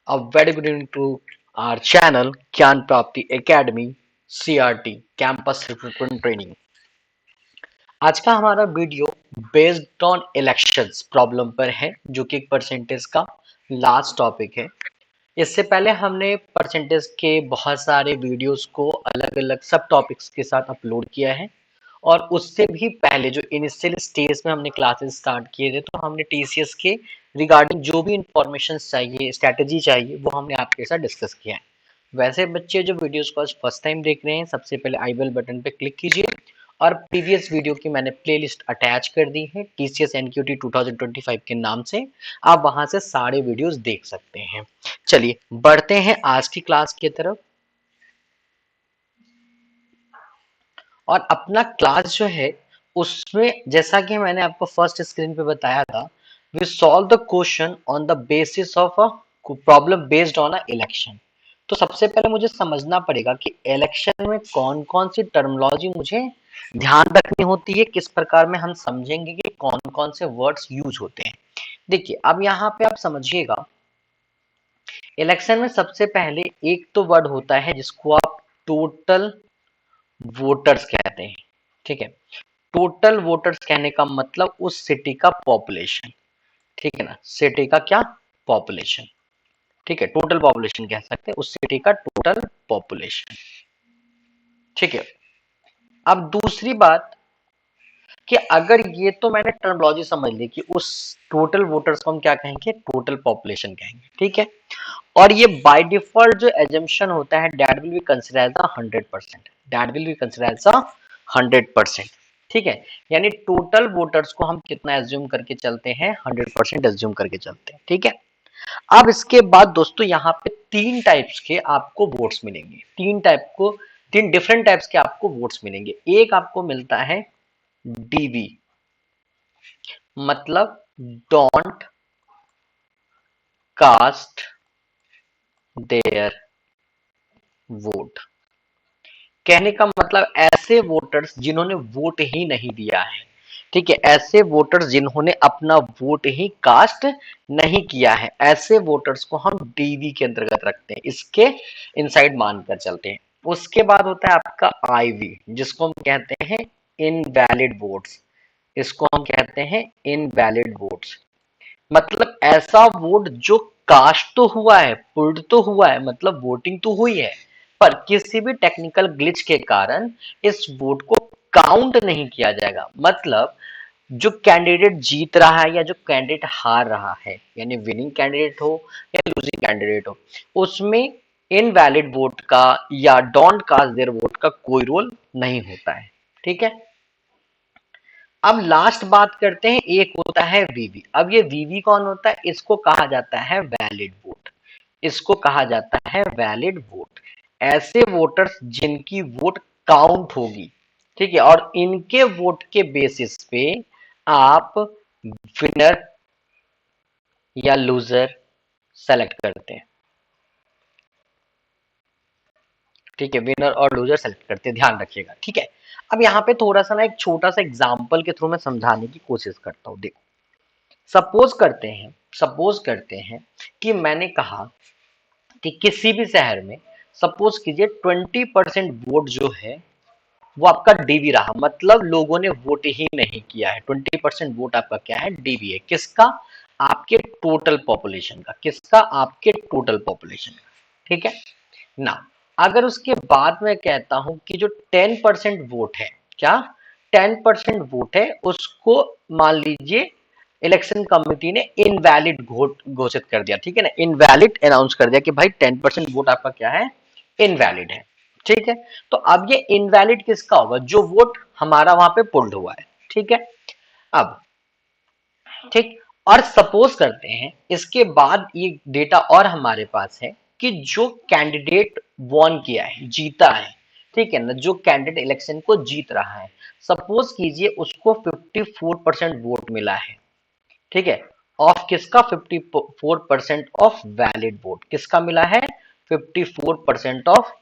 A very good evening to our channel Gyan Prapti Academy CRT Campus Recruitment Training। आज का हमारा video based on elections problem पर है, जो कि एक परसेंटेज का लास्ट टॉपिक है। इससे पहले हमने परसेंटेज के बहुत सारे वीडियोस को अलग अलग सब टॉपिक्स के साथ अपलोड किया है, और उससे भी पहले जो इनिशियल स्टेज में हमने क्लासेस स्टार्ट किए थे, तो हमने टीसीएस के रिगार्डिंग जो भी इंफॉर्मेशन चाहिए, स्ट्रैटेजी चाहिए, वो हमने आपके साथ डिस्कस किया है। वैसे बच्चे जो वीडियोस को आज फर्स्ट टाइम देख रहे हैं, सबसे पहले आई बेल बटन पे क्लिक कीजिए, और प्रीवियस वीडियो की मैंने प्लेलिस्ट अटैच कर दी है टीसीएस एनक्यूटी 2025 के नाम से। आप वहां से सारे वीडियोस देख सकते हैं। चलिए बढ़ते हैं आज की क्लास की तरफ। और अपना क्लास जो है उसमें, जैसा कि मैंने आपको फर्स्ट स्क्रीन पे बताया था, we solve the question on the basis of a problem based on a election. तो सबसे पहले मुझे समझना पड़ेगा कि इलेक्शन में कौन कौन सी टर्मिनोलॉजी मुझे ध्यान रखनी होती है, किस प्रकार में हम समझेंगे कि कौन कौन से वर्ड्स यूज होते हैं। देखिए अब यहाँ पे आप समझिएगा, इलेक्शन में सबसे पहले एक तो वर्ड होता है जिसको आप टोटल वोटर्स कहते हैं। ठीक है, टोटल वोटर्स कहने का मतलब उस सिटी का पॉपुलेशन। ठीक है ना, सिटी का क्या पॉपुलेशन। ठीक है, टोटल पॉपुलेशन कह सकते हैं उस सिटी का टोटल पॉपुलेशन। ठीक है, अब दूसरी बात कि अगर ये तो मैंने टर्मिनोलॉजी समझ ली कि उस टोटल वोटर्स को हम क्या कहेंगे, टोटल पॉपुलेशन कहेंगे। ठीक है, और ये बाय डिफॉल्ट जो एजम्पशन होता है, that will be consider as a 100%, that will be consider as a 100%। ठीक है, यानी टोटल वोटर्स को हम कितना एज्यूम करके चलते हैं, 100% एज्यूम करके चलते हैं। ठीक है, अब इसके बाद दोस्तों यहाँ पे तीन टाइप्स के आपको वोट्स मिलेंगे, तीन डिफरेंट टाइप्स के आपको वोट्स मिलेंगे। एक आपको मिलता है डीवी, मतलब डोंट कास्ट देयर वोट। कहने का मतलब ऐसे वोटर्स जिन्होंने वोट ही नहीं दिया है। ठीक है, ऐसे वोटर्स जिन्होंने अपना वोट ही कास्ट नहीं किया है, ऐसे वोटर्स को हम डीवी के अंतर्गत रखते हैं, इसके इनसाइड मानकर चलते हैं। उसके बाद होता है आपका आईवी, जिसको हम कहते हैं इनवैलिड वोट्स। इसको हम कहते हैं इनवैलिड वोट्स, मतलब ऐसा वोट जो कास्ट तो हुआ है, पुल्ड तो हुआ है, मतलब वोटिंग तो हुई है, पर किसी भी टेक्निकल ग्लिच के कारण इस वोट को काउंट नहीं किया जाएगा। मतलब जो कैंडिडेट जीत रहा है या जो कैंडिडेट हार रहा है, यानी विनिंग कैंडिडेट हो या लूजिंग कैंडिडेट हो, उसमें इनवैलिड वोट का या डोंट कास्ट देयर वोट का कोई रोल नहीं होता है। ठीक है, अब लास्ट बात करते हैं, एक होता है वीवी। अब ये वीवी कौन होता है, इसको कहा जाता है वैलिड वोट। इसको कहा जाता है वैलिड वोट, ऐसे वोटर्स जिनकी वोट काउंट होगी। ठीक है, और इनके वोट के बेसिस पे आप विनर या लूजर सेलेक्ट करते हैं। ठीक है, विनर और लूजर सेलेक्ट करते हैं, ध्यान रखिएगा। ठीक है, अब यहाँ पे थोड़ा सा ना एक छोटा सा एग्जाम्पल के थ्रू मैं समझाने की कोशिश करता हूँ। देखो, सपोज करते हैं कि मैंने कहा कि किसी भी शहर में, सपोज कीजिए 20% वोट जो है वो आपका डीवी रहा, मतलब लोगों ने वोट ही नहीं किया है। 20% वोट आपका क्या है, डीवी है। किसका, आपके टोटल पॉपुलेशन का। किसका, आपके टोटल पॉपुलेशन का। ठीक है ना, अगर उसके बाद मैं कहता हूं कि जो 10% वोट है, क्या 10% वोट है, उसको मान लीजिए इलेक्शन कमिटी ने इनवैलिड घोषित कर दिया। ठीक है ना, इनवैलिड अनाउंस कर दिया कि भाई 10% वोट आपका क्या है, इनवैलिड है। ठीक है, तो अब ये इनवैलिड किसका होगा, जो वोट हमारा वहां पे पुल्ड हुआ है। ठीक है, अब ठीक, और सपोज करते हैं इसके बाद ये डेटा और हमारे पास है कि जो कैंडिडेट वॉन किया है, जीता है। ठीक है ना, जो कैंडिडेट इलेक्शन को जीत रहा है, सपोज कीजिए उसको 54% वोट मिला है। ठीक है, ऑफ किसका, 54% ऑफ वैलिड वोट। किसका मिला है, 54% ऑफ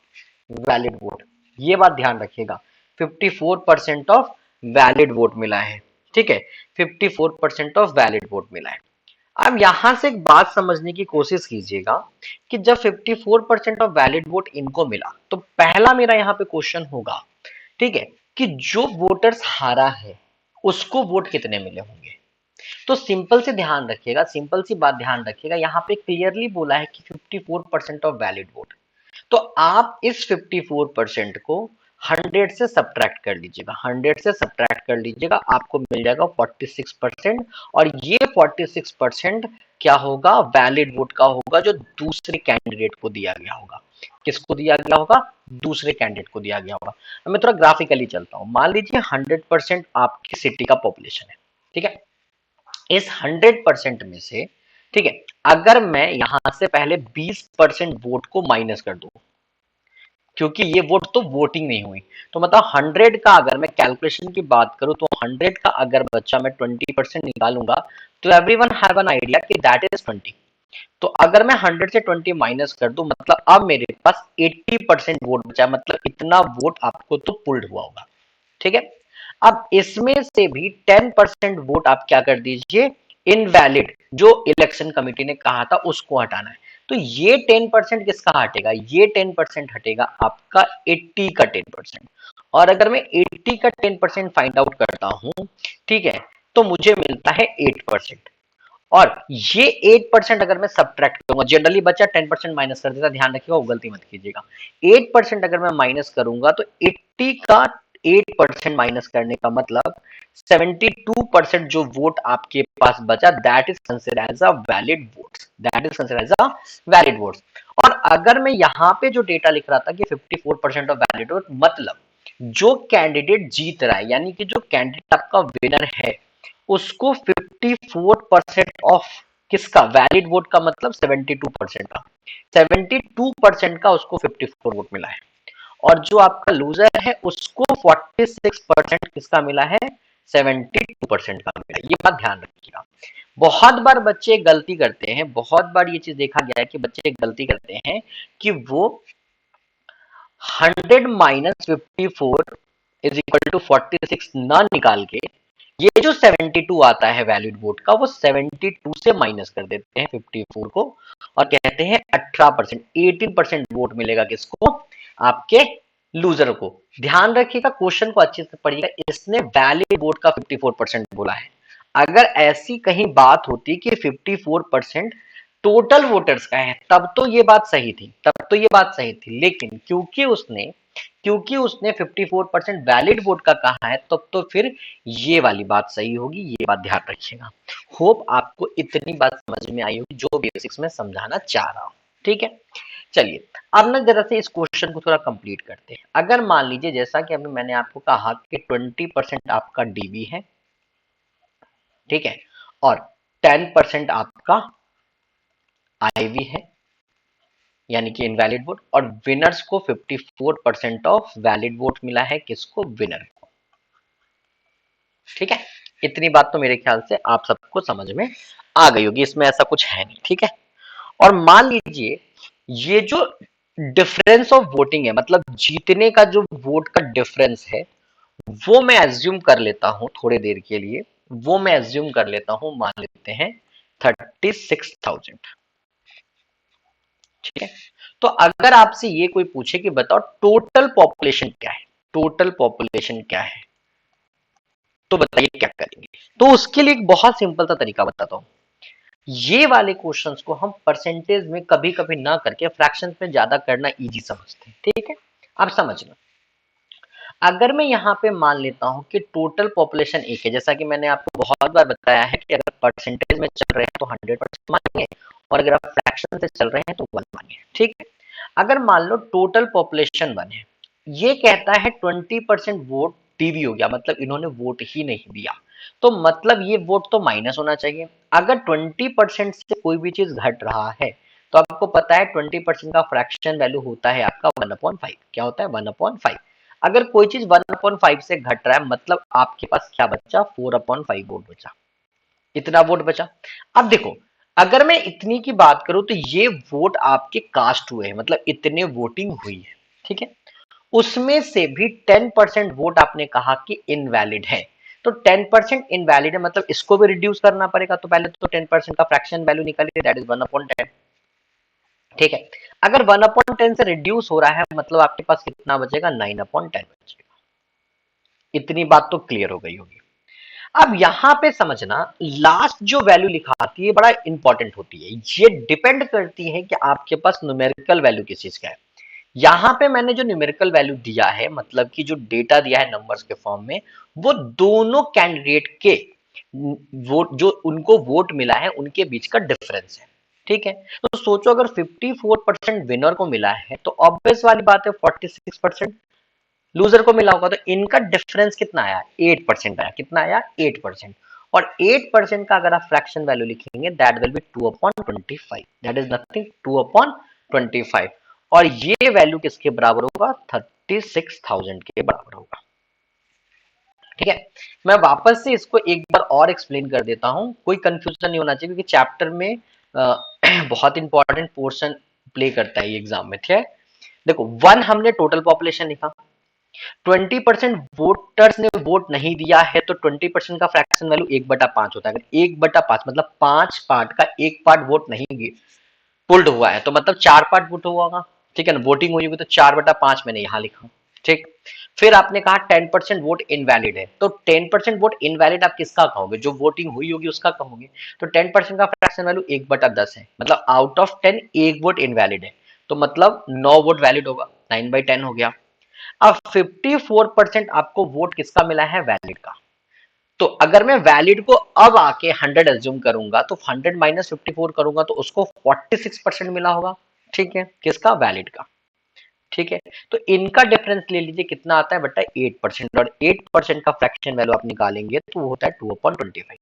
वैलिड वोट। ये बात ध्यान रखिएगा, 54% ऑफ वैलिड वोट मिला है। ठीक है, 54% ऑफ वैलिड वोट मिला है। अब यहां से एक बात समझने की कोशिश कीजिएगा कि जब 54% ऑफ वैलिड वोट इनको मिला तो पहला मेरा यहाँ पे क्वेश्चन होगा, ठीक है, कि जो वोटर्स हारा है उसको वोट कितने मिले होंगे। तो सिंपल से ध्यान रखिएगा, सिंपल सी बात ध्यान रखिएगा, यहाँ पे क्लियरली बोला है कि 54% ऑफ वैलिड वोट। तो आप इस 54% को 100 से सब्ट्रैक्ट कर लीजिएगा, 100 से सब्ट्रैक्ट कर लीजिएगा, आपको मिल जाएगा 46%। और ये 46% क्या होगा, वैलिड वोट का होगा जो दूसरे कैंडिडेट को दिया गया होगा। किसको दिया गया होगा, दूसरे कैंडिडेट को दिया गया होगा। अब मैं थोड़ा ग्राफिकली चलता हूं, मान लीजिए 100% आपकी सिटी का पॉपुलेशन है, ठीक है। इस 100% में से, ठीक है, अगर मैं यहां से पहले 20% वोट को माइनस कर दूं, क्योंकि ये वोट तो वोटिंग नहीं हुई, तो मतलब 100 का अगर मैं कैलकुलेशन की बात करूं तो 100 का अगर बच्चा मैं 20% निकालूंगा तो एवरीवन हैव एन आइडिया कि दैट इज 20। तो अगर मैं 100 से 20 माइनस कर दूं, मतलब अब मेरे पास 80% वोट बचा, मतलब इतना वोट आपको तो पुल्ड हुआ होगा, ठीक है। अब इसमें से भी 10% वोट आप क्या कर दीजिए, इनवैलिड, जो इलेक्शन कमिटी ने कहा था उसको हटाना है। तो ये 10% किसका हटेगा, ये 10% हटेगा आपका 80 का 10%। और अगर मैं 80 का 10% फाइंड आउट करता हूं, ठीक है, तो मुझे मिलता है 8%। और ये 8% अगर मैं सब्ट्रैक्ट करूंगा, जनरली बच्चा 10% माइनस कर देता, ध्यान रखिएगा, वो गलती मत कीजिएगा। 8% अगर मैं माइनस करूंगा तो 80 का 8% माइनस करने का मतलब 72% जो वोट आपके पास बचा, that is considered as a valid vote, that is considered as a valid vote. और अगर मैं यहां पे जो डेटा लिख रहा था कि 54% ऑफ वैलिड वोट, मतलब जो कैंडिडेट जीत रहा है, यानी कि जो कैंडिडेट आपका विनर है उसको 54% ऑफ किसका, वैलिड वोट का मतलब 72% का, 72% का उसको 54 वोट मिला है। और जो आपका लूजर है उसको 46% किसका मिला है, 72% का मिला है। ये बात ध्यान रखिएगा। बहुत बार बच्चे गलती करते हैं, बहुत बार ये चीज देखा गया है कि बच्चे गलती करते हैं कि वो 100 माइनस 54 इज इक्वल टू 46 ना निकाल के ये जो 72 आता है वैलिड वोट का, वो 72 से माइनस कर देते हैं 54 को और कहते हैं 18%, 18% वोट मिलेगा किसको, आपके लूजर को। ध्यान रखिएगा, क्वेश्चन को अच्छे से पढ़िएगा, इसने वैलिड वोट का 54% बोला है। अगर ऐसी कहीं बात होती कि 54% टोटल वोटर्स का है तब तो ये बात सही थी, तब तो ये बात सही थी, लेकिन क्योंकि उसने 54% वैलिड वोट का कहा है, तब तो फिर ये वाली बात सही होगी, ये बात ध्यान रखिएगा। होप आपको इतनी बात समझ में आई होगी जो बेसिक्स में समझाना चाह रहा हूं, ठीक है। चलिए अब ना जरा से इस क्वेश्चन को थोड़ा कंप्लीट करते हैं। अगर मान लीजिए जैसा कि अभी मैंने आपको कहा कि 20% आपका डीबी है, ठीक है, और 10% आपका आईवी है, यानी कि इनवैलिड वोट, और विनर्स को 54% ऑफ वैलिड वोट मिला है, किसको, विनर को, ठीक है। इतनी बात तो मेरे ख्याल से आप सबको समझ में आ गई होगी, इसमें ऐसा कुछ है नहीं, ठीक है। और मान लीजिए ये जो डिफरेंस ऑफ वोटिंग है, मतलब जीतने का जो वोट का डिफरेंस है, वो मैं एज्यूम कर लेता हूं थोड़ी देर के लिए, वो मैं एज्यूम कर लेता हूं, मान लेते हैं 36,000, ठीक है। तो अगर आपसे ये कोई पूछे कि बताओ टोटल पॉपुलेशन क्या है, टोटल पॉपुलेशन क्या है, तो बताइए क्या करेंगे। तो उसके लिए एक बहुत सिंपल सा तरीका बताता हूं। ये वाले क्वेश्चंस को हम परसेंटेज में कभी कभी ना करके फ्रैक्शंस में ज्यादा करना इजी समझते हैं, ठीक है। आप समझना, अगर मैं यहाँ पे मान लेता हूं कि टोटल पॉपुलेशन एक है, जैसा कि मैंने आपको बहुत बार बताया है कि अगर परसेंटेज में चल रहे हैं तो 100% मानेंगे, और अगर आप फ्रैक्शन से चल रहे हैं तो 1 मानिए, ठीक है। अगर मान लो टोटल पॉपुलेशन 1 है, ये कहता है 20% वोट टीवी हो गया, मतलब इन्होंने वोट ही नहीं दिया, तो मतलब ये वोट तो माइनस होना चाहिए। अगर 20% से कोई भी चीज घट रहा है तो आपको पता है 20% का फ्रैक्शन वैल्यू होता है आपका 1/5, क्या होता है, 1/5। अगर कोई चीज 1/5 से घट रहा है मतलब आपके पास क्या बचा, 4/5 वोट बचा, इतना वोट बचा। अब देखो, अगर मैं इतनी की बात करूं तो ये वोट आपके कास्ट हुए हैं, मतलब इतने वोटिंग हुई है, ठीक है। उसमें से भी 10% वोट आपने कहा कि इनवैलिड है, तो 10% इनवैलिड है, मतलब इसको भी रिड्यूस करना पड़ेगा। तो पहले तो 10% का फ्रैक्शन वैल्यू निकालिए, दैट इज 1/10। ठीक है, अगर 1/10 से रिड्यूस हो रहा है मतलब आपके पास कितना बचेगा, 9/10 बचेगा। इतनी बात तो क्लियर हो गई होगी। अब यहां पे समझना, लास्ट जो वैल्यू लिखा आती है बड़ा इंपॉर्टेंट होती है, ये डिपेंड करती है कि आपके पास न्यूमेरिकल वैल्यू किस चीज का है। यहां पे मैंने जो न्यूमेरिकल वैल्यू दिया है, मतलब कि जो डेटा दिया है नंबर्स के फॉर्म में, वो दोनों कैंडिडेट के वोट, जो उनको वोट मिला है उनके बीच का डिफरेंस है। ठीक है, तो सोचो अगर 54% विनर को मिला है तो ऑब्वियस वाली बात है 46% लूजर को मिला होगा। तो इनका डिफरेंस कितना आया, 8% आया। कितना आया, 8%। और 8% का अगर आप फ्रैक्शन वैल्यू लिखेंगे, that will B 2/25, that is nothing, 2/25। और ये वैल्यू किसके बराबर होगा, 36,000 के बराबर होगा। ठीक है, मैं वापस से इसको एक बार और एक्सप्लेन कर देता हूं, कोई कंफ्यूजन नहीं होना चाहिए, क्योंकि चैप्टर में बहुत इंपॉर्टेंट पोर्शन प्ले करता है ये एग्जाम में। ठीक है, देखो 1 हमने टोटल पॉपुलेशन लिखा, 20% वोटर्स ने वोट नहीं दिया है, तो 20% का फ्रैक्शन वैल्यू 1/5 होता है। अगर 1/5 मतलब 5 पार्ट का एक पार्ट वोट नहीं पुल्ड हुआ है, तो मतलब 4 पार्ट वोट हुआ होगा। ठीक है ना, वोटिंग हुई होगी, तो 4/5 मैंने यहां लिखा। ठीक, फिर आपने कहा 10% वोट इनवैलिड है, तो 10% वोट इनवैलिड आप किसका कहोगे, जो वोटिंग हुई होगी उसका कहोगे। तो 10% का फ्रैक्शन वैल्यू 1/10 है, मतलब आउट ऑफ 10 एक वोट इनवैलिड है, तो मतलब 9 वोट वैलिड होगा, 9/10 हो गया। अब 54% आपको वोट किसका मिला है, वैलिड का। तो अगर मैं वैलिड को अब आके 100 एज्यूम करूंगा, तो 100 माइनस 54 करूंगा तो उसको 46% मिला होगा। ठीक है, किसका, वैलिड का। ठीक है, तो इनका डिफरेंस ले लीजिए, कितना आता है, बटा 8%। और 8% का फ्रैक्शन वैल्यू आप निकालेंगे तो वो होता है 2/25।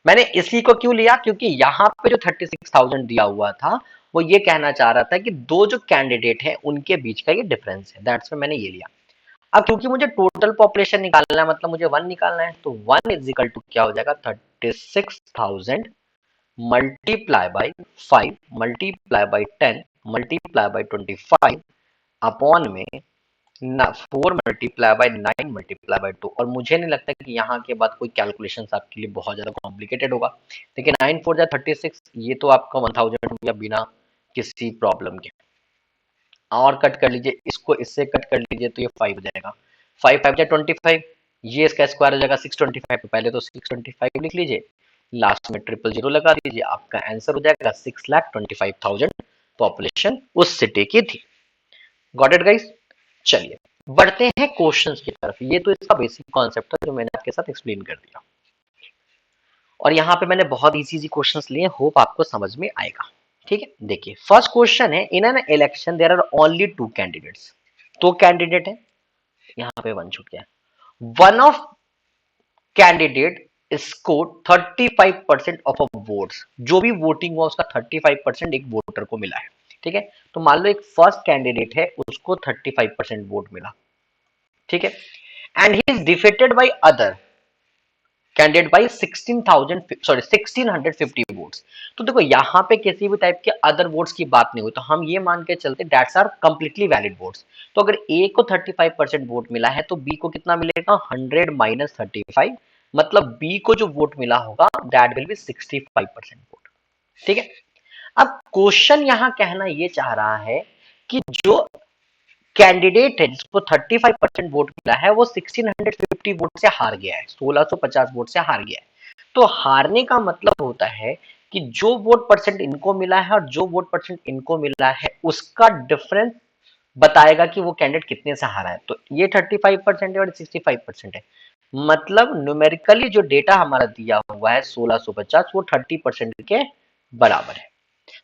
मैंने इसी को क्यों लिया, क्योंकि यहाँ पे जो 36,000 दिया हुआ था, वो ये कहना चाह रहा था कि दो जो कैंडिडेट है उनके बीच का ये डिफरेंस है, दैट्स व्हाई मैंने ये लिया। अब क्योंकि मुझे टोटल पॉपुलेशन निकालना है, मतलब मुझे 1 निकालना है, तो 1 इज इक्वल टू क्या हो जाएगा, 36,000 multiply by 5 multiply by 10 multiply by 25 upon में 4 मल्टीप्लाई बाई 9 मल्टीप्लाई बाई 2। और मुझे नहीं लगता कि यहाँ के बाद कोई कैलकुलेशन आपके लिए बहुत ज्यादा कॉम्प्लिकेटेड होगा। देखिए 9 4 जा 36, ये तो आपका 1000 हो गया बिना किसी प्रॉब्लम के। और कट कर लीजिए, इसको इससे कट कर लीजिए तो ये 5 हो जाएगा। 5 5 जा 25, ये इसका स्क्वायर हो जाएगा 625। तो पहले तो 625 लिख लीजिए, लास्ट में 000 लगा दीजिए, आपका आंसर हो जाएगा 6,25,000 पॉपुलेशन उस सिटी की थी। Got it guys. चलिए बढ़ते हैं क्वेश्चंस की तरफ। ये तो इसका बेसिक कॉन्सेप्ट था जो मैंने आपके साथ एक्सप्लेन कर दिया, और यहाँ पे मैंने बहुत इजी इजी क्वेश्चंस लिए, होप आपको समझ में आएगा। ठीक है, देखिए फर्स्ट क्वेश्चन है, in an election there are only 2 candidates. तो कैंडिडेट है, यहाँ पे 1 छूट गया। One of candidate score 35% of votes, जो भी वोटिंग हुआ उसका 35% एक वोटर को मिला है। ठीक है, तो मान लो एक फर्स्ट कैंडिडेट है, उसको 35% वोट मिला। ठीक है, and he is defeated by other candidate by 1650 votes. तो देखो यहाँ पे किसी भी टाइप के अदर वोट्स की बात नहीं हुई, तो हम ये मान के चलते that's are completely valid votes. तो अगर ए को 35% वोट मिला है, तो बी को कितना मिलेगा, 100 माइनस 35, मतलब बी को जो वोट मिला होगा दैट विल बी 65% वोट। ठीक है, अब क्वेश्चन यहाँ कहना ये चाह रहा है कि जो कैंडिडेट है जिसको 35% वोट मिला है, वो 1650 वोट से हार गया है, 1650 वोट से हार गया है। तो हारने का मतलब होता है कि जो वोट परसेंट इनको मिला है और जो वोट परसेंट इनको मिला है, उसका डिफरेंस बताएगा कि वो कैंडिडेट कितने से हारा है। तो ये 35% है और 65% है, मतलब न्यूमेरिकली जो डेटा हमारा दिया हुआ है 1650, वो 30% के बराबर है।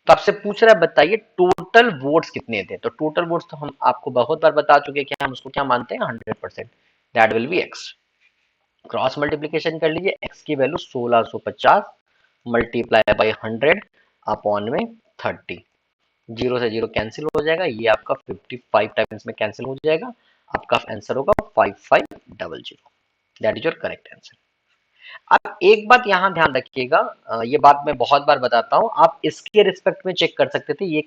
तो आपसे पूछ रहा है बताइए टोटल वोट्स कितने थे। तो टोटल वोट्स तो हम आपको बहुत बार बता चुके हैं कि हम उसको क्या मानते हैं, 100%, that will B x. Cross multiplication कर लीजिए, एक्स की वैल्यू 1650 मल्टीप्लाई बाई 100 अपॉन में 30, जीरो से जीरो कैंसिल हो जाएगा, ये आपका 55 टाइम्स में कैंसिल हो जाएगा, आपका आंसर होगा 5500। That is your correct answer. अब एक बात यहां ध्यान रखिएगा, ये बात मैं बहुत बार बताता हूं, आप इसके रिस्पेक्ट में चेक कर सकते थे ये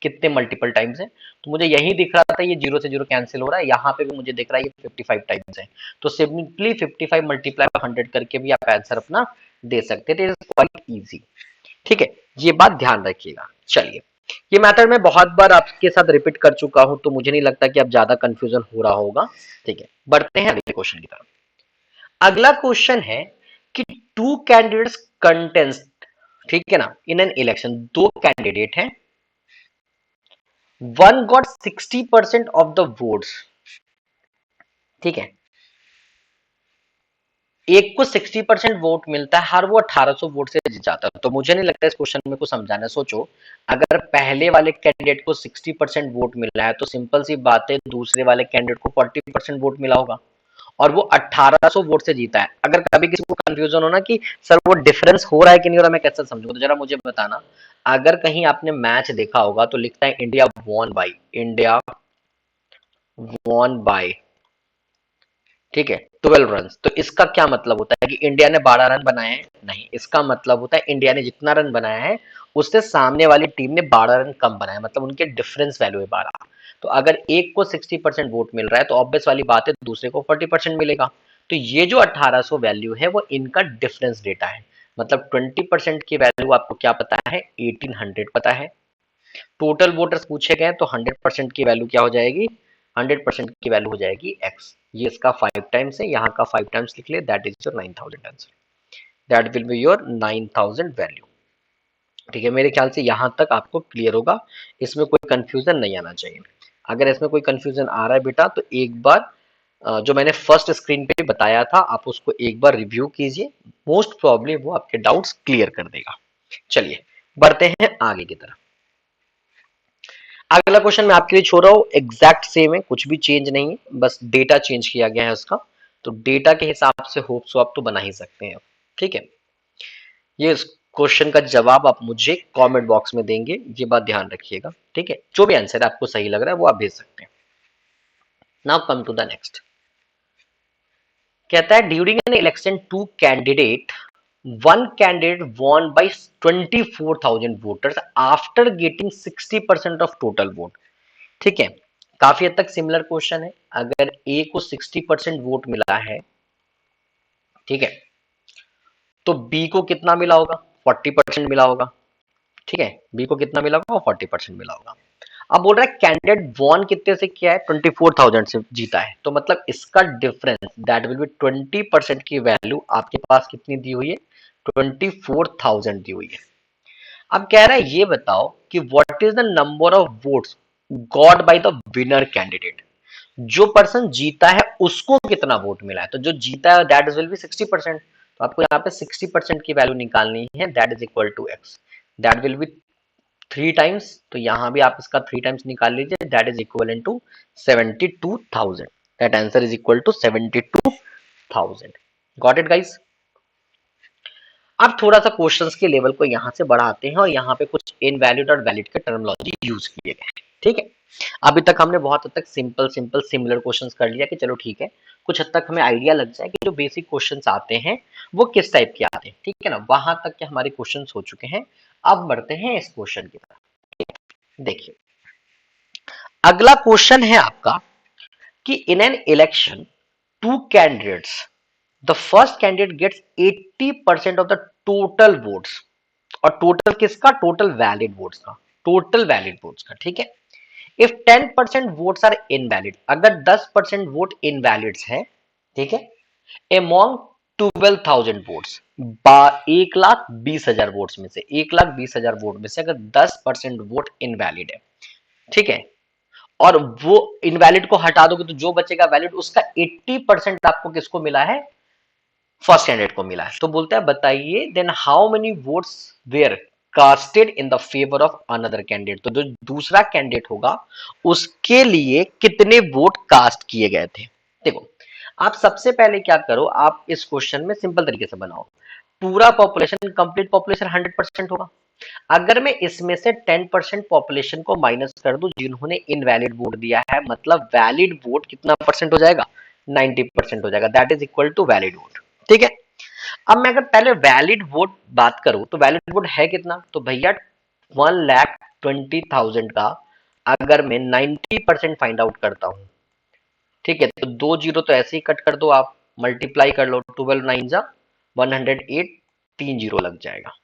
कितने मल्टीपल टाइम्स है। तो मुझे यही दिख रहा था ये 0 से 0 कैंसिल हो रहा है, यहाँ पे भी मुझे दिख रहा है ये 55 टाइम्स है। तो सिंपली 55 मल्टीप्लाई 100 करके भी आप आंसर अपना दे सकते हैं। It is quite easy. ठीक है, ये बात ध्यान रखिएगा। चलिए, ये मेथड मैं बहुत बार आपके साथ रिपीट कर चुका हूं, तो मुझे नहीं लगता कि अब ज्यादा कंफ्यूजन हो रहा होगा। ठीक है, बढ़ते हैं अगले क्वेश्चन की तरफ। अगला क्वेश्चन है कि टू कैंडिडेट्स कंटेस्ट, ठीक है ना, इन एन इलेक्शन, दो कैंडिडेट हैं, one got 60% of the votes, ठीक है, एक को 60% वोट मिलता है, हर वो 1800 वोट से जीत जाता है। तो मुझे नहीं लगता इस क्वेश्चन में कुछ समझाना। सोचो, अगर पहले वाले कैंडिडेट को 60% वोट मिला है, तो सिंपल सी बात है दूसरे वाले कैंडिडेट को 40% वोट मिला होगा, और वो 1800 वोट से जीता है। अगर कभी किसी को कंफ्यूजन हो ना कि सर वो डिफरेंस हो रहा है कि नहीं हो रहा, मैं कैसे समझूंगा, तो जरा मुझे बताना। अगर कहीं आपने मैच देखा होगा तो लिखता है India won by, India won by, ठीक है, 12 रन। तो इसका क्या मतलब होता है कि इंडिया ने 12 रन बनाए हैं? नहीं, इसका मतलब होता है इंडिया ने जितना रन बनाया है उससे सामने वाली टीम ने 12 रन कम बनाया, मतलब उनके डिफरेंस वैल्यू है 12। तो अगर एक को 60% वोट मिल रहा है तो ऑब्वियस वाली बात है दूसरे को 40% मिलेगा। तो ये जो 1800 वैल्यू है वो इनका डिफरेंस डेटा है। मतलब 20% की वैल्यू आपको क्या पता है? 1800 पता है। टोटल वोटर्स पूछे गए तो 100% की वैल्यू क्या हो जाएगी? 100% की वैल्यू हो जाएगी x। ये इसका 5 टाइम्स है, यहाँ का 5 टाइम्स लिख ले, that is your 9000 answer. That will be your 9000 value. ठीक है, मेरे ख्याल से यहां तक आपको क्लियर होगा, इसमें कोई कंफ्यूजन नहीं आना चाहिए। अगर इसमें कोई कंफ्यूजन आ रहा है बेटा तो एक बार जो मैंने फर्स्ट स्क्रीन पे बताया था आप उसको एक बार रिव्यू कीजिए, मोस्ट प्रॉब्ली वो आपके डाउट्स क्लियर कर देगा। चलिए, बढ़ते हैं आगे की तरफ। अगला क्वेश्चन मैं आपके लिए छोड़ रहा हूं, एग्जैक्ट सेम है, कुछ भी चेंज नहीं है, बस डेटा चेंज किया गया है उसका। तो डेटा के हिसाब से होप सो आप तो बना ही सकते हैं। ठीक है, ये क्वेश्चन का जवाब आप मुझे कमेंट बॉक्स में देंगे, ये बात ध्यान रखिएगा। ठीक है, जो भी आंसर आपको सही लग रहा है वो आप भेज सकते हैं। Now come to the next. कहता है during an election two candidate, one candidate won by 24,000 voters after getting 60% of total vote. ठीक है, काफी हद तक सिमिलर क्वेश्चन है। अगर ए को 60% वोट मिला है, ठीक है, तो बी को कितना मिला होगा? 40% मिला होगा। ठीक है, बी को कितना मिला होगा? 40% मिला होगा। अब बोल रहा है कैंडिडेट वॉन कितने से किया है? 24,000 से जीता है, तो मतलब इसका डिफरेंस दैट विल बी 20% की वैल्यू आपके पास कितनी दी हुई है? 24,000 दी हुई है। अब कह रहा है ये बताओ कि what is the number of votes got by the winner candidate. जो पर्सन जीता है उसको कितना वोट मिला है? तो जो जीता है दैट इज विल बी 60%। तो आपको यहाँ पे 60% की वैल्यू निकालनी है, that is equal to X. That will be 3 times, तो यहां भी आप इसका 3 टाइम्स निकाल लीजिए, that is equal to 72,000। That answer is equal to 72,000। Got it guys? अब थोड़ा सा क्वेश्चंस के लेवल को यहां से बढ़ाते हैं और यहाँ पे कुछ इनवैलिड और वैलिड के टर्मिनोलॉजी यूज किए गए हैं। ठीक है, अभी तक हमने बहुत हद तक सिंपल सिंपल सिमिलर क्वेश्चंस कर लिया कि चलो ठीक है, कुछ हद तक हमें आइडिया लग जाए कि जो बेसिक क्वेश्चंस आते हैं वो किस टाइप के आते हैं। ठीक है ना, वहां तक के हमारे क्वेश्चंस हो चुके हैं। अब बढ़ते हैं इस क्वेश्चन की तरफ। देखिए, अगला क्वेश्चन है आपका कि in an election two candidates, the first candidate gets 80% of the total votes. और टोटल किसका? टोटल वैलिड वोट्स का, टोटल वैलिड वोट्स का। ठीक है, इफ 10% वोट्स आर इनवैलिड, अगर 10% वोट इनवैलिड है, ठीक है, एमोंग 12,000 वोट्स, 1,20,000 वोट्स में से, 1,20,000 वोट में से अगर 10% वोट इनवैलिड है, ठीक है, और वो इनवैलिड को हटा दोगे तो जो बचेगा वैलिड, उसका 80% आपको किसको मिला है? फर्स्ट कैंडिडेट को मिला है। तो बोलता है बताइए then how many votes were casted in the favour of another candidate. तो जो दूसरा कैंडिडेट होगा उसके लिए कितने वोट कास्ट किए गए थे। देखो, आप सबसे पहले क्या करो, आप इस क्वेश्चन में सिंपल तरीके से बनाओ। पूरा पॉपुलेशन, कंप्लीट पॉपुलेशन 100% होगा। अगर मैं इसमें से 10% पॉपुलेशन को माइनस कर दूं जिन्होंने इनवैलिड वोट दिया है, मतलब वैलिड वोट कितना परसेंट हो जाएगा? 90% हो जाएगा। That is equal to valid vote. ठीक है, अब मैं अगर पहले वैलिड वोट बात करूं तो वैलिड वोट है कितना? तो भैया 20,000 का अगर मैं 90% फाइंड आउट करता हूं, ठीक है, तो 2 जीरो तो ऐसे ही कट कर दो, आप मल्टीप्लाई कर लो, 12 9 जा 108, 3 जीरो लग जाएगा।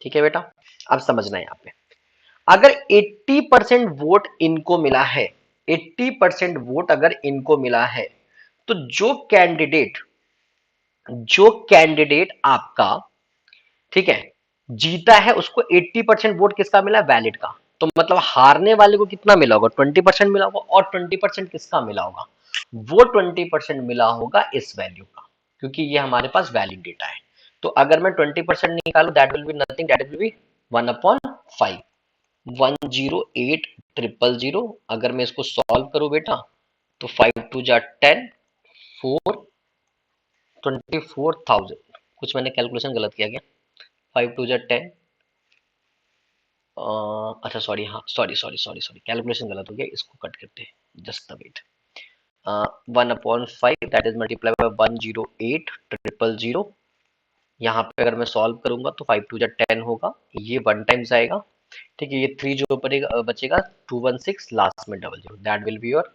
ठीक है बेटा, अब समझना है यहाँ पे, अगर 80% वोट इनको मिला है, 80% वोट अगर इनको मिला है, तो जो कैंडिडेट आपका, ठीक है, जीता है, उसको 80% वोट किसका मिला? वैलिड का। तो मतलब हारने वाले को कितना मिला होगा? 20% मिला होगा। और 20% किसका मिला होगा? वो 20% मिला होगा इस वैल्यू का, क्योंकि ये हमारे पास वैलिड डेटा है। तो अगर मैं 20% निकालू, that will be nothing, that will B 1/5, 108,000। अगर मैं इसको सॉल्व करूं बेटा, तो 5 2 जा 10, 24,000। कुछ मैंने कैलकुलेशन गलत किया क्या? 5 2 जा 10, अच्छा सॉरी, हाँ sorry sorry sorry sorry, calculation गलत हो गया, इसको कट करते हैं, just the wait. 1/5 that is multiply by 108,000। यहाँ पे अगर मैं सॉल्व करूंगा तो 5 2 जा 10 होगा, ये 1 टाइम्स आएगा, ठीक है, ये 3 जो बचेगा 216, लास्ट में 00, दैट विल बी योर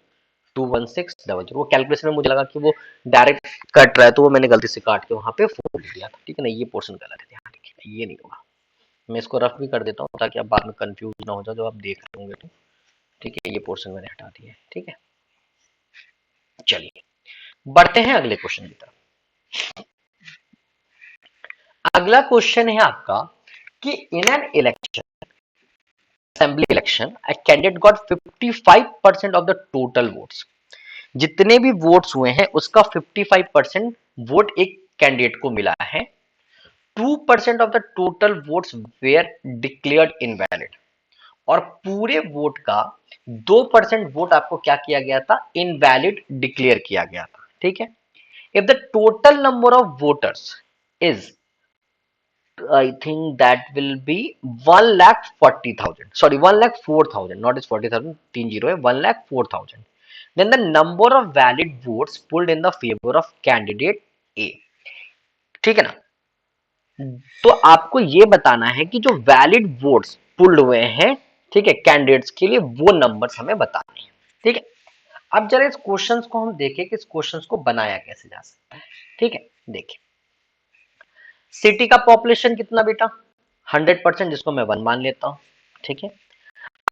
21600। वो कैलकुलेशन में मुझे लगा कि वो डायरेक्ट कट रहा है, तो वो मैंने गलती से काट के वहां पे 4 लिख दिया था, ठीक है ना, ये पोर्शन गलत है, ध्यान रखिए, ये नहीं होगा। मैं इसको रफ भी कर देता हूँ ताकि आप बाद में कंफ्यूज ना हो जाओ, जो आप देख रहे होंगे तो, ठीक है, ये पोर्शन मैंने हटा दिया है, ठीक है। चलिए बढ़ते हैं अगले क्वेश्चन की तरफ। अगला क्वेश्चन है आपका कि in an election, assembly election, a candidate got 55% of the total votes. जितने भी वोट्स हुए हैं उसका 55% वोट एक कैंडिडेट को मिला है। 2% of the total votes were declared invalid, और पूरे वोट का 2% वोट आपको क्या किया गया था? इनवैलिड डिक्लेयर किया गया था, ठीक है। If the total number of voters is, I think that will be 1,40,000. Sorry, 1,04,000. Not is 40,000. 3 0 है, 1,04,000. Then the number of valid votes pulled in the favor of candidate A. ठीक है ना? तो आपको ये बताना है कि जो वैलिड वोट्स पुल्ड हुए हैं, ठीक है, कैंडिडेट्स के लिए, वो नंबर्स हमें बताने हैं, ठीक है। अब जरा इस क्वेश्चंस को हम देखें कि इस क्वेश्चंस को बनाया कैसे जा सकता है, ठीक है। देखिए, सिटी का पॉपुलेशन कितना बेटा? 100%, जिसको मैं 1 मान लेता हूं, ठीक है।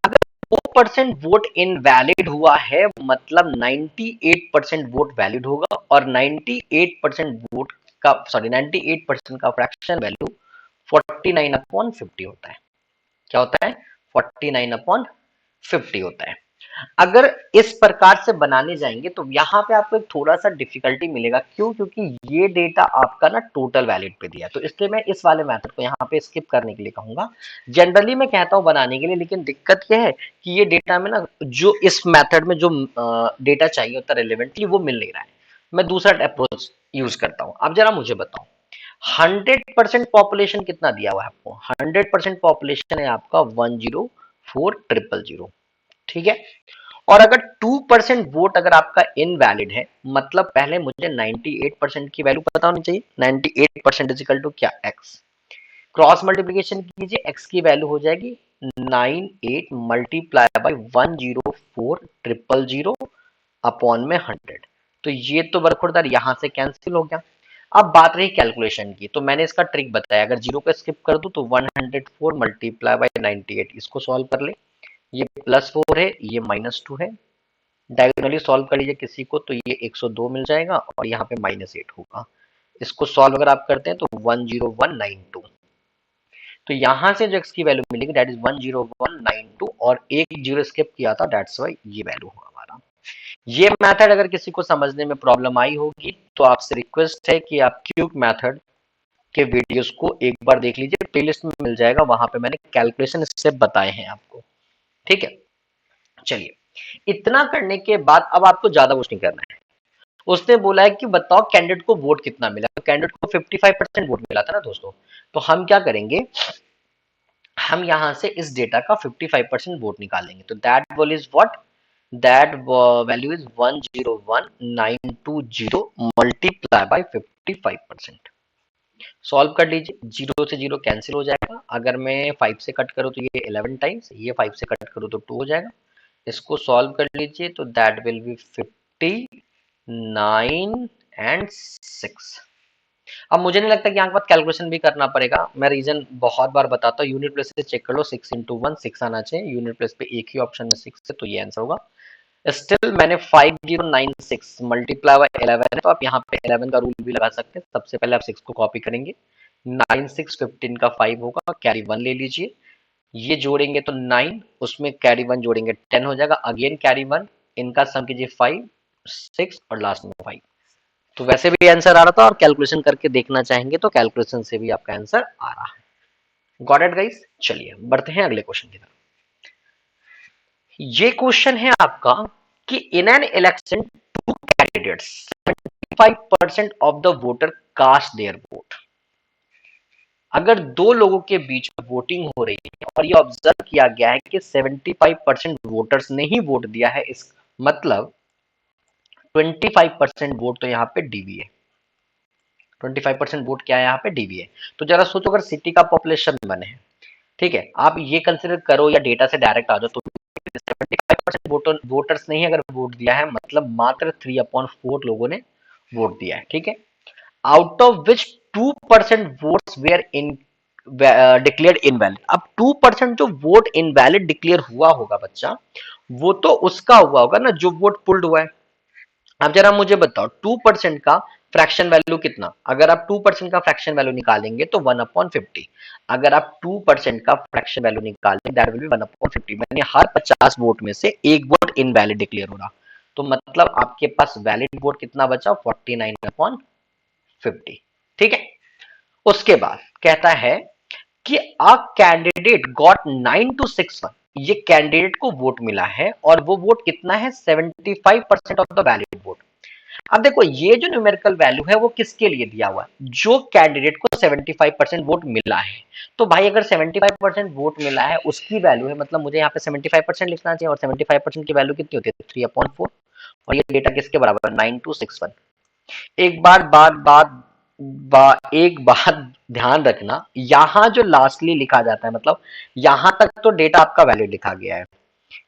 2% वोट इनवैलिड हुआ है, मतलब 98% वोट वैलिड होगा, और 98% वोट का, सॉरी, 98% का फ्रैक्शन वैल्यू 49/50 होता है। क्या होता है? 49/50 होता है। अगर इस प्रकार से बनाने जाएंगे तो यहाँ पे आपको एक थोड़ा सा डिफिकल्टी मिलेगा। क्यों? क्योंकि ये डेटा आपका ना टोटल वैलिड पे दिया है, तो इसलिए मैं इस वाले मेथड को यहाँ पे स्किप करने के लिए कहूंगा। जनरली मैं कहता हूँ बनाने के लिए, लेकिन दिक्कत यह है कि ये डेटा में ना, जो इस मेथड में जो डेटा चाहिए होता है रिलेवेंटली, वो मिल नहीं रहा है। मैं दूसरा अप्रोच यूज करता हूँ। अब जरा मुझे बताओ, 100% पॉपुलेशन कितना दिया हुआ है आपको? 100% पॉपुलेशन है आपका 104,000, ठीक है। और अगर 2% वोट अगर आपका इनवैलिड है, मतलब पहले मुझे 98% की वैल्यू पता होनी चाहिए। 98% इज इक्वल टू क्या? एक्स। क्रॉस मल्टीप्लीकेशन कीजिए, एक्स की वैल्यू हो जाएगी 98 मल्टीप्लाई बाई 104,000 अपॉन में 100। तो ये तो बरखुरदार यहां से कैंसिल हो गया। अब बात रही कैलकुलेशन की, तो मैंने इसका ट्रिक बताया, अगर जीरो को स्किप कर दूं तो 104 मल्टीप्लाई बाई 98, इसको सॉल्व कर ले। ये +4 है, ये -2 है, डायगोनली सॉल्व कर लीजिए किसी को, तो ये 102 मिल जाएगा, और यहाँ पे -8 होगा। इसको सॉल्व अगर आप करते हैं तो 10192। तो यहां से जो x की वैल्यू मिलेगी दैट इज 10192, और एक जीरो स्किप किया था, दैट्स वाई ये वैल्यू हुआ हमारा। ये मेथड अगर किसी को समझने में प्रॉब्लम आई होगी तो आपसे रिक्वेस्ट है कि आप क्यूब मेथड के वीडियोस को एक बार देख लीजिए, प्लेलिस्ट में मिल जाएगा, वहां पे मैंने कैलकुलेशन स्टेप बताए हैं आपको, ठीक है। चलिए, इतना करने के बाद अब आपको ज्यादा कुछ नहीं करना है। उसने बोला है कि बताओ कैंडिडेट को वोट कितना मिला, तो कैंडिडेट को 55% वोट मिला था ना दोस्तों। तो हम क्या करेंगे, हम यहां से इस डेटा का 55% वोट निकालेंगे। तो that value is what? That value is 101,920 multiply by 55%। Solve कर लीजिए, 0 से 0 कैंसिल हो जाएगा। अगर मैं 5 से कट करूँ तो ये 11 टाइम्स, ये 5 से कट करूँ तो 2 हो जाएगा। इसको सॉल्व कर लीजिए तो दैट विल बी 50, 9 एंड 6। अब मुझे नहीं लगता कि यहाँ के बाद कैलकुलेशन भी करना पड़ेगा, मैं रीजन बहुत बार बताता हूँ। यूनिट प्लेस से चेक कर लो, 6 इंटू 1 6 आना चाहिए, यूनिट प्लेस पे एक ही ऑप्शन में 6 है, तो ये आंसर होगा। स्टिल मैंने 5096 मल्टीप्लाई बाय 11 है, तो आप यहाँ पे 11 का रूल भी लगा सकते हैं। सबसे पहले आप 6 को कॉपी करेंगे, 9 6 15 का 5 होगा, कैरी 1 ले लीजिए, ये जोड़ेंगे तो 9, उसमें कैरी 1 जोड़ेंगे 10 हो जाएगा, अगेन कैरी 1, इनका सम कीजिए 5 6 और लास्ट में 5। तो वैसे भी आंसर आ रहा था, और कैलकुलेशन करके देखना चाहेंगे तो कैलकुलेशन से भी आपका आंसर आ रहा है। Got it guys? चलिए बढ़ते हैं अगले क्वेश्चन की तरफ। ये क्वेश्चन है आपका कि in an election two candidates 75% of the voter cast their vote. अगर दो लोगों के बीच में वोटिंग हो रही है और ये ऑब्जर्व किया गया है कि 75% वोटर्स ने ही वोट दिया है, इस मतलब 25% वोट तो यहाँ पे डीवी है। 25% वोट क्या है यहाँ पे? डीवी है। तो जरा सोचो, अगर सिटी का पॉपुलेशन बने है, ठीक है, आप ये कंसिडर करो या डेटा से डायरेक्ट आ जाओ, तो 75% वोटर्स ने ही अगर वोट दिया है, मतलब मात्र 3/4 लोगों ने वोट दिया है, ठीक है। Out of which 2% votes were in declared invalid. अब 2% जो वोट इनवैलिड डिक्लेयर हुआ होगा बच्चा, वो तो उसका हुआ होगा ना जो वोट पुल्ड हुआ है। अब जरा मुझे बताओ 2% का फ्रैक्शन वैल्यू कितना? अगर आप 2% का फ्रैक्शन वैल्यू निकालेंगे तो 1/50। अगर आप 2% का फ्रैक्शन वैल्यू निकालेंगे दैट विल बी 1/50, यानी हर 50 वोट में से एक वोट इनवैलिड डिक्लेयर हो रहा। तो मतलब आपके पास वैलिड वोट कितना बचा? 49/50। ठीक है। उसके बाद कहता है कि अ कैंडिडेट गॉट 9 to 6 1। ये कैंडिडेट को वोट मिला है और वो वोट कितना है? 75% ऑफ द वैलिड वोट। अब देखो ये जो न्यूमेरिकल वैल्यू है वो किसके लिए दिया हुआ है? जो कैंडिडेट को 75% वोट मिला है। तो भाई अगर 75% वोट मिला है उसकी वैल्यू है, मतलब मुझे यहाँ पे 75% लिखना चाहिए, और 75% की वैल्यू कितनी होती है? 3/4। और ये डेटा किसके बराबर है? 9 to 6 1। एक बार एक बात ध्यान रखना, यहां जो लास्टली लिखा जाता है, मतलब यहां तक तो डेटा आपका वैलिड लिखा गया है,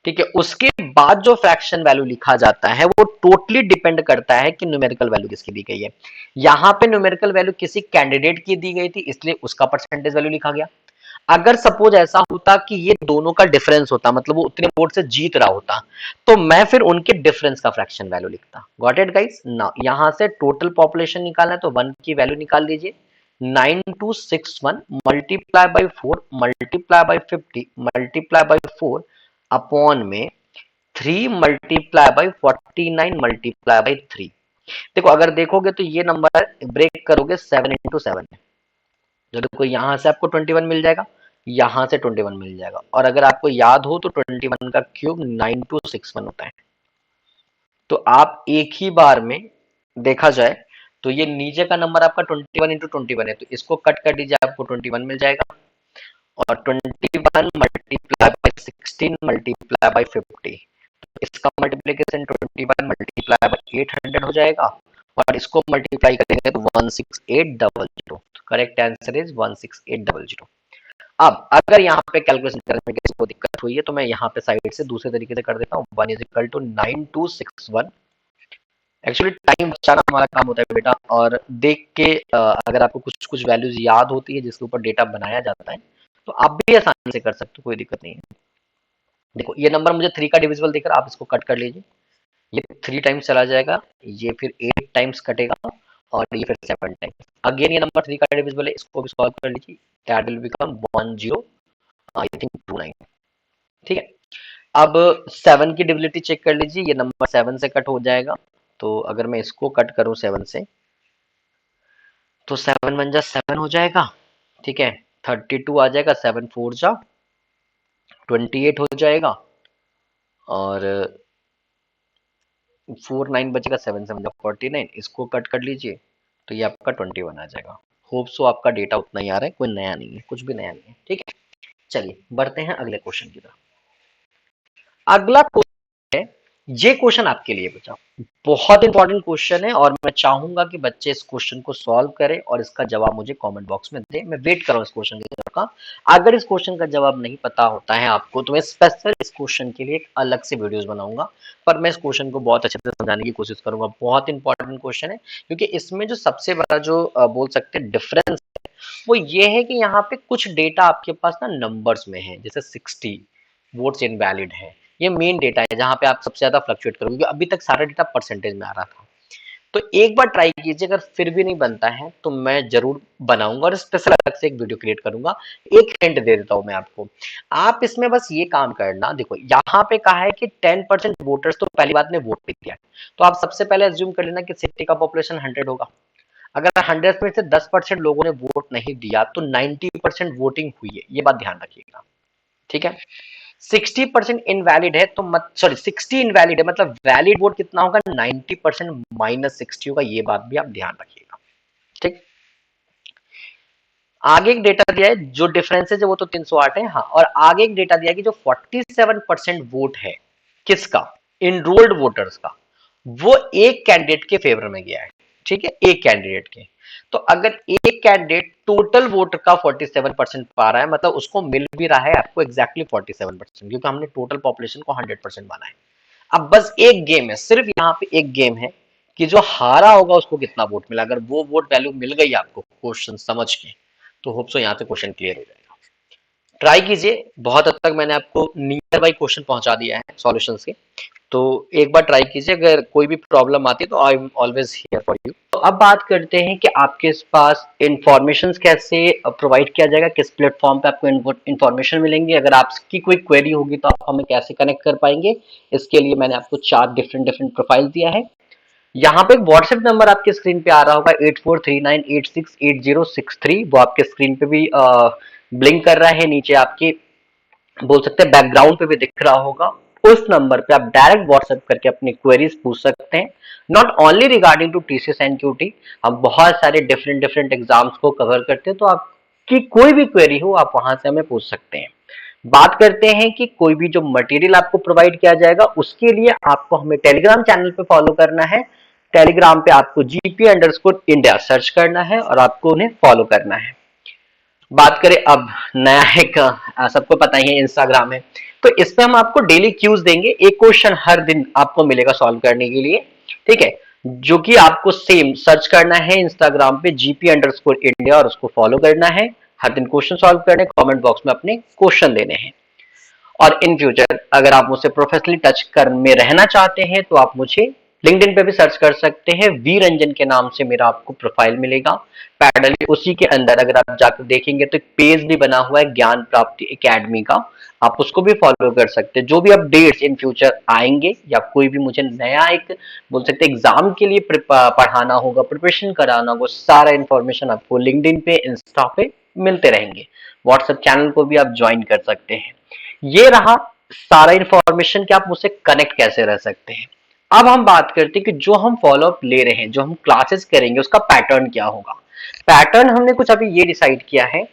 ठीक है। उसके बाद जो फ्रैक्शन वैल्यू लिखा जाता है वो टोटली डिपेंड करता है कि न्यूमेरिकल वैल्यू किसकी दी गई है। यहां पे न्यूमेरिकल वैल्यू किसी कैंडिडेट की दी गई थी, इसलिए उसका परसेंटेज वैल्यू लिखा गया। अगर सपोज ऐसा होता कि ये दोनों का डिफरेंस होता, मतलब वो उतने वोट से जीत रहा होता, तो मैं फिर उनके डिफरेंस का फ्रैक्शन वैल्यू लिखता। Got it guys? ना यहां से टोटल पॉपुलेशन निकालना है तो 1 की वैल्यू निकाल लीजिए। 9 to 6 1 multiply by 4 multiply by 50 multiply by 4 upon में 3 मल्टीप्लाई बाई 49 मल्टीप्लाई बाई 3। देखो अगर देखोगे तो ये नंबर ब्रेक करोगे 7 into 7 में, तो देखो यहां से आपको 21 मिल जाएगा, यहां से 21 मिल जाएगा, और अगर आपको याद हो तो 21 का क्यूब 9 to 6 1 होता है। तो आप एक ही बार में देखा जाए तो ये नीचे का नंबर आपका 21 into 21 है, तो इसको कट कर दीजिए, आपको 21 मिल जाएगा। और 21 मल्टीप्लाई बाई 16 मल्टीप्लाई बाई 50, इसका मल्टीप्लीकेशन 21 मल्टीप्लाई बाई 800 हो जाएगा, और इसको मल्टीप्लाई करेंगे तो 16800। Correct answer is 16800। अब अगर यहाँ पे कैलकुलेशन करने में किसी को दिक्कत हुई है तो मैं यहाँ पे साइड से दूसरे तरीके से कर देता हूँ। 1 = 9 to 6 1। एक्चुअली टाइम बचाना हमारा काम होता है बेटा, और देख के अगर आपको कुछ कुछ वैल्यूज याद होती है जिसके ऊपर डेटा बनाया जाता है, तो आप भी आसानी से कर सकते हो, कोई दिक्कत नहीं है। देखो ये नंबर मुझे 3 का डिविजिबल दिख रहा है, आप इसको कट कर लीजिए, ये 3 टाइम्स चला जाएगा, ये फिर 8 टाइम्स कटेगा, और ये फिर 7 टाइम्स। अगेन ये नंबर 3 का डिविजिबल है, इसको भी सॉल्व कर लीजिए, that will become 10 I think 29। ठीक है। अब 7 की डिविजिबिलिटी चेक कर लीजिए, ये नंबर 7 से कट हो जाएगा, तो अगर मैं इसको कट करूं 7 से, तो 7 1 जा 7 हो जाएगा, ठीक है। 32 आ जाएगा, 7 4 जा 28 हो जाएगा, और 4 9 बचेगा, 7 7 जा 49, इसको कट कर लीजिए तो ये आपका 21 आ जाएगा। होप सो आपका डेटा उतना ही आ रहा है, कोई नया नहीं है, कुछ भी नया नहीं है, ठीक है। चलिए बढ़ते हैं अगले क्वेश्चन की तरफ। अगला क्वेश्चन है ये क्वेश्चन आपके लिए बचा, बहुत इंपॉर्टेंट क्वेश्चन है और मैं चाहूंगा कि बच्चे इस क्वेश्चन को सॉल्व करें और इसका जवाब मुझे कमेंट बॉक्स में दें। मैं वेट कर रहा हूं इस क्वेश्चन के जवाब का। अगर इस क्वेश्चन का जवाब नहीं पता होता है आपको तो मैं स्पेशल इस क्वेश्चन के लिए एक अलग से वीडियोस बनाऊंगा, पर मैं इस क्वेश्चन को बहुत अच्छे से समझाने की कोशिश करूंगा। बहुत इंपॉर्टेंट क्वेश्चन है क्योंकि इसमें जो सबसे बड़ा जो बोल सकते हैं डिफरेंस है वो ये है कि यहाँ पे कुछ डेटा आपके पास ना नंबर्स में है, जैसे 60 वोट्स इनवैलिड है। ये मेन डेटा है जहां पे आप सबसे ज्यादा फ्लक्चुएट करोगे, क्योंकि अभी तक सारा डेटा परसेंटेज में आ रहा था। तो एक बार ट्राई कीजिए, अगर फिर भी नहीं बनता है तो मैं जरूर बनाऊंगा और स्पेशल अलग से एक वीडियो क्रिएट करूंगा। एक हिंट दे देता हूं मैं आपको, आप इसमें बस ये काम करना, देखो यहाँ पे कहा है कि 10% वोटर्स तो पहली बात ने वोट नहीं दिया है, तो आप सबसे पहले अज्यूम कर लेना कि सिटी का पॉपुलेशन 100 होगा। अगर 100 में से 10% लोगों ने वोट नहीं दिया तो 90% वोटिंग हुई है, ये बात ध्यान रखिएगा। ठीक है, 60% इनवैलिड है तो मत, सॉरी 60 इनवैलिड है मतलब वैलिड वोट कितना होगा, 90% माइनस 60 होगा, ये बात भी आप ध्यान रखिएगा। ठीक, आगे एक डेटा दिया है, जो डिफरेंसेज है वो तो 308 है। हाँ, और आगे एक डेटा दिया है कि जो 47% वोट है किसका, इनरोल्ड वोटर्स का, वो एक कैंडिडेट के फेवर में गया है। ठीक है, एक कैंडिडेट के। तो अगर एक कैंडिडेट टोटल वोट का 47% पा रहा है, मतलब उसको मिल भी रहा है आपको एग्जैक्टली 47%, क्योंकि हमने टोटल पॉपुलेशन को 100% माना है। अब बस एक गेम है, सिर्फ यहाँ पे एक गेम है कि जो हारा होगा उसको कितना वोट मिला। अगर वो वोट वैल्यू मिल गई आपको क्वेश्चन समझ के, तो होप सो यहाँ से क्वेश्चन क्लियर हो जाएगा। ट्राई कीजिए, बहुत हद तक मैंने आपको नियर बाई क्वेश्चन पहुंचा दिया है सॉल्यूशंस के, तो एक बार ट्राई कीजिए। अगर कोई भी प्रॉब्लम आती है तो I am always here for you. तो अब बात करते हैं कि आपके पास इंफॉर्मेशन कैसे प्रोवाइड किया जाएगा, किस प्लेटफॉर्म पे आपको इंफॉर्मेशन मिलेंगी, अगर आपकी कोई क्वेरी होगी तो आप हमें कैसे कनेक्ट कर पाएंगे। इसके लिए मैंने आपको 4 डिफरेंट डिफरेंट प्रोफाइल दिया है। यहाँ पे एक व्हाट्सएप नंबर आपके स्क्रीन पे आ रहा होगा 8439868063, वो आपके स्क्रीन पे भी ब्लिंक कर रहा है, नीचे आपके बोल सकते हैं बैकग्राउंड पे भी दिख रहा होगा। उस नंबर पे आप डायरेक्ट व्हाट्सएप करके अपनी क्वेरीज पूछ सकते हैं, not only regarding to TCS and QT, हम बहुत सारे डिफरेंट डिफरेंट एग्जाम्स को कवर करते हैं, तो आपकी कोई भी क्वेरी हो आप वहां से हमें पूछ सकते हैं। बात करते हैं कि कोई भी जो मटेरियल आपको प्रोवाइड किया जाएगा उसके लिए आपको हमें टेलीग्राम चैनल पे फॉलो करना है। टेलीग्राम पे आपको GP_India सर्च करना है और आपको उन्हें फॉलो करना है। बात करें अब नया एक सबको पता ही है इंस्टाग्राम है, तो इस पे हम आपको डेली क्यूज देंगे, एक क्वेश्चन हर दिन आपको मिलेगा सॉल्व करने के लिए। ठीक है, जो कि आपको सेम सर्च करना है इंस्टाग्राम पे GP_India और उसको फॉलो करना है। हर दिन क्वेश्चन सॉल्व करने, कमेंट बॉक्स में अपने क्वेश्चन देने हैं। और इन फ्यूचर अगर आप मुझसे प्रोफेशनली टच कर में रहना चाहते हैं तो आप मुझे लिंक्डइन पे भी सर्च कर सकते हैं, वी रंजन के नाम से मेरा आपको प्रोफाइल मिलेगा। पैरेलली उसी के अंदर अगर आप जाकर देखेंगे तो एक पेज भी बना हुआ है ज्ञान प्राप्ति एकेडमी का, आप उसको भी फॉलो कर सकते हैं। जो भी अपडेट्स इन फ्यूचर आएंगे या कोई भी मुझे नया एक बोल सकते हैं एग्जाम के लिए पढ़ाना होगा, प्रिपरेशन कराना होगा, सारा इन्फॉर्मेशन आपको लिंक्डइन पे इंस्टा पे मिलते रहेंगे। व्हाट्सएप चैनल को भी आप ज्वाइन कर सकते हैं। ये रहा सारा इंफॉर्मेशन कि आप मुझसे कनेक्ट कैसे रह सकते हैं। अब हम बात करते हैं कि जो हम फॉलो अप ले रहे हैं, जो हम क्लासेस करेंगे उसका पैटर्न क्या होगा। पैटर्न हमने कुछ अभी ये डिसाइड किया है,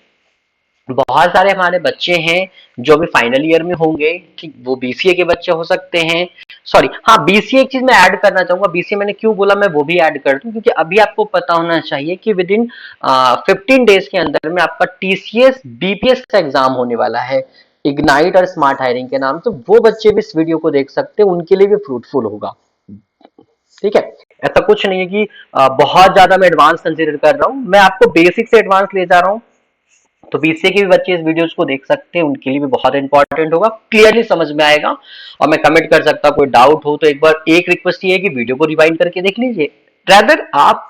बहुत सारे हमारे बच्चे हैं जो अभी फाइनल ईयर में होंगे, ठीक, वो बीसीए के बच्चे हो सकते हैं। सॉरी, हाँ, बीसीए एक चीज मैं ऐड करना चाहूंगा, बीसीए मैंने क्यों बोला मैं वो भी ऐड कर दूं, क्योंकि अभी आपको पता होना चाहिए कि विद इन 15 डेज के अंदर में आपका टीसीएस बीपीएस का एग्जाम होने वाला है, इग्नाइट और स्मार्ट हायरिंग के नाम। तो वो बच्चे भी इस वीडियो को देख सकते हैं, उनके लिए भी फ्रूटफुल होगा। ठीक है, ऐसा कुछ नहीं है कि बहुत ज्यादा मैं एडवांस कंसिडर कर रहा हूं, मैं आपको बेसिक से एडवांस ले जा रहा हूं। तो बीसीए के भी बच्चे इस वीडियोस को देख सकते हैं, उनके लिए भी बहुत इंपॉर्टेंट होगा, क्लियरली समझ में आएगा। और मैं कमेंट कर सकता, कोई डाउट हो तो एक बार एक रिक्वेस्ट ये है कि वीडियो को रिवाइंड करके देख लीजिए, रादर आप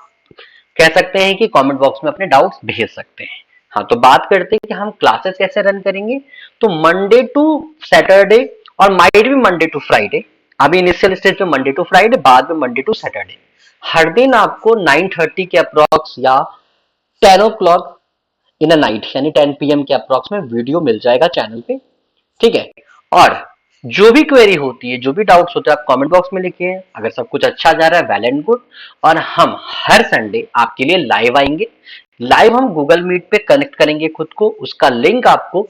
कह सकते हैं कि कमेंट बॉक्स में अपने डाउट्स भेज सकते हैं। हाँ, तो बात करते हैं कि हम क्लासेस कैसे रन करेंगे। तो मंडे टू सैटरडे और माइट भी मंडे टू फ्राइडे, अभी इनिशियल स्टेज में मंडे टू फ्राइडे, बाद में मंडे टू सैटरडे, हर दिन आपको 9:30 के अप्रॉक्स या 10 o'clock इन अ नाइट यानी 10 PM के अप्रॉक्स में वीडियो मिल जाएगा चैनल पे। ठीक है, और जो भी क्वेरी होती है, जो भी डाउट्स होते हैं, आप कमेंट बॉक्स में लिखिए। अगर सब कुछ अच्छा जा रहा है, वेल एंड गुड। और हम हर संडे आपके लिए लाइव आएंगे, लाइव हम गूगल मीट पे कनेक्ट करेंगे खुद को, उसका लिंक आपको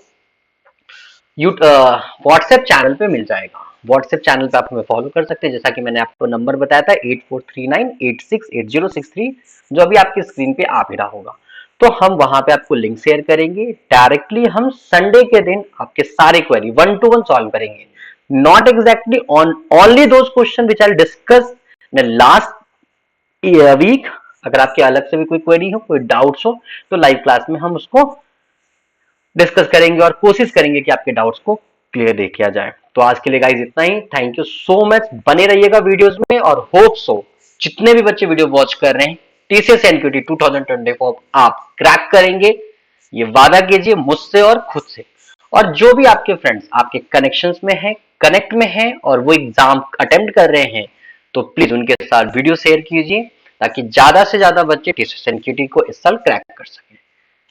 व्हाट्सएप चैनल पे मिल जाएगा। व्हाट्सएप चैनल पे आप हमें फॉलो कर सकते हैं, जैसा कि मैंने आपको नंबर बताया था 8439868063, जो अभी आपकी स्क्रीन पे आ भी रहा होगा। तो हम वहां पे आपको लिंक शेयर करेंगे। डायरेक्टली हम संडे के दिन आपके सारे क्वेरी 1 to 1 सॉल्व करेंगे, not exactly on only those question which I discuss in last week. अगर आपके अलग से भी कोई क्वेरी हो, कोई डाउट्स हो, तो लाइव क्लास में हम उसको डिस्कस करेंगे और कोशिश करेंगे कि आपके डाउट्स को क्लियर दे किया जाए। तो आज के लिए गाइस इतना ही। थैंक यू सो मच, बने रहिएगा वीडियोस में, और होप सो जितने भी बच्चे वीडियो वॉच कर रहे हैं टीसीएस एनक्यूटी 2024 आप क्रैक करेंगे, ये वादा कीजिए मुझसे और खुद से। और जो भी आपके फ्रेंड्स आपके कनेक्शंस में हैं, कनेक्ट में हैं और वो एग्जाम अटेम्प्ट कर रहे हैं, तो प्लीज उनके साथ वीडियो शेयर कीजिए, ताकि ज्यादा से ज्यादा बच्चे टीसीएस एनक्यूटी को इस साल क्रैक कर सकें।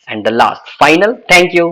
And the last, final, thank you.